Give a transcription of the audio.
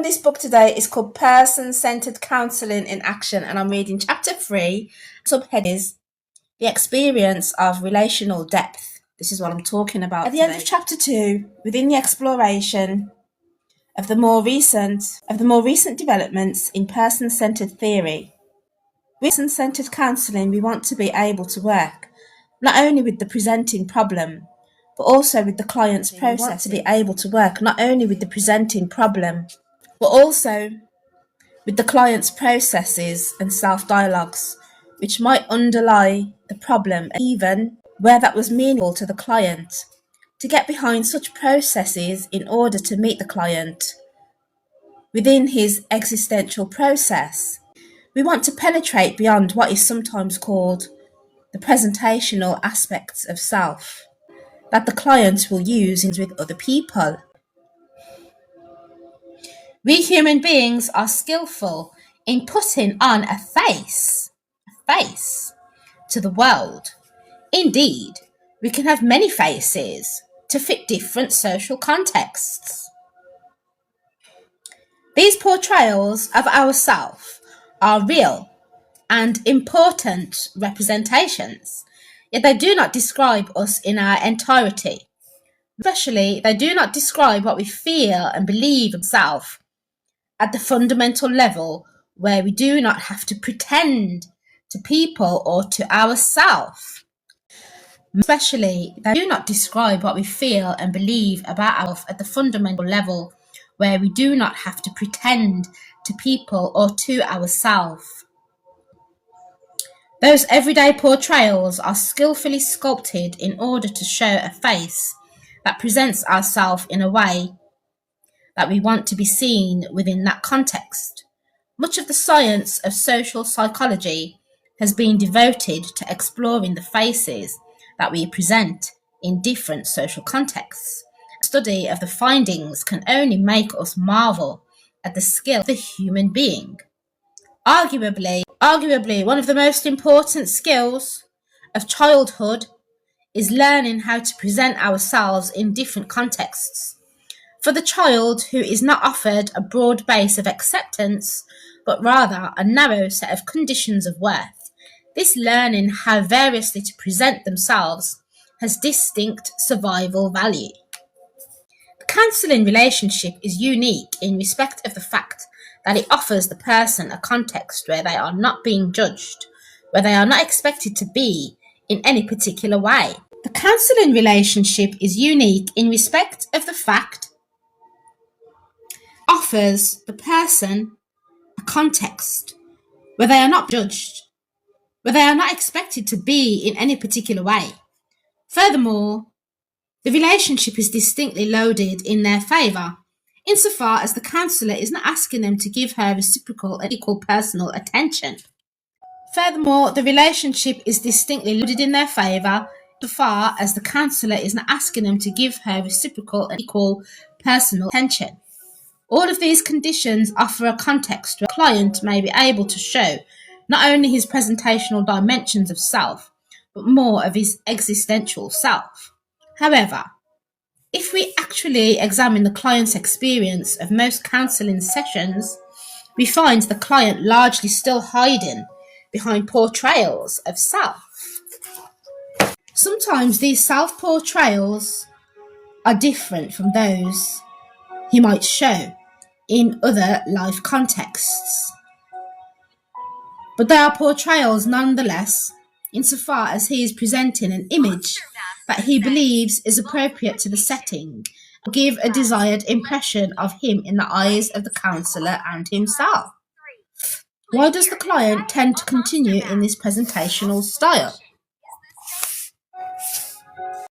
this book today is called Person-Centered Counselling in Action, and I'm reading Chapter 3. Subhead is The Experience of Relational Depth. This is what I'm talking about. At the end of Chapter 2, within the exploration of the more recent developments in person-centered theory, person-centered counselling, we want to be able to work not only with the presenting problem, but also with the client's process. We want to be able to work not only with the presenting problem, but also with the client's processes and self-dialogues, which might underlie the problem, even where that was meaningful to the client, to get behind such processes in order to meet the client within his existential process. We want to penetrate beyond what is sometimes called the presentational aspects of self that the client will use with other people. We human beings are skillful in putting on a face to the world. Indeed, we can have many faces to fit different social contexts. These portrayals of ourselves are real and important representations, yet they do not describe us in our entirety. Especially, they do not describe what we feel and believe of ourselves at the fundamental level, where we do not have to pretend to people or to ourselves. Especially, they do not describe what we feel and believe about ourselves at the fundamental level, where we do not have to pretend to people or to ourselves. Those everyday portrayals are skillfully sculpted in order to show a face that presents ourselves in a way that we want to be seen within that context. Much of the science of social psychology has been devoted to exploring the faces that we present in different social contexts. A study of the findings can only make us marvel at the skill of the human being. Arguably, one of the most important skills of childhood is learning how to present ourselves in different contexts. For the child who is not offered a broad base of acceptance, but rather a narrow set of conditions of worth, this learning how variously to present themselves has distinct survival value. The counselling relationship is unique in respect of the fact that it offers the person a context where they are not being judged, where they are not expected to be in any particular way. The counselling relationship is unique in respect of the fact offers the person a context where they are not judged, where they are not expected to be in any particular way. Furthermore, the relationship is distinctly loaded in their favour, insofar as the counsellor is not asking them to give her reciprocal and equal personal attention. Furthermore, the relationship is distinctly loaded in their favour, insofar as the counsellor is not asking them to give her reciprocal and equal personal attention. All of these conditions offer a context where a client may be able to show not only his presentational dimensions of self, but more of his existential self. However, if we actually examine the client's experience of most counselling sessions, we find the client largely still hiding behind portrayals of self. Sometimes these self-portrayals are different from those he might show in other life contexts, but they are portrayals nonetheless, insofar as he is presenting an image that he believes is appropriate to the setting, give a desired impression of him in the eyes of the counsellor and himself. Why does the client tend to continue in this presentational style?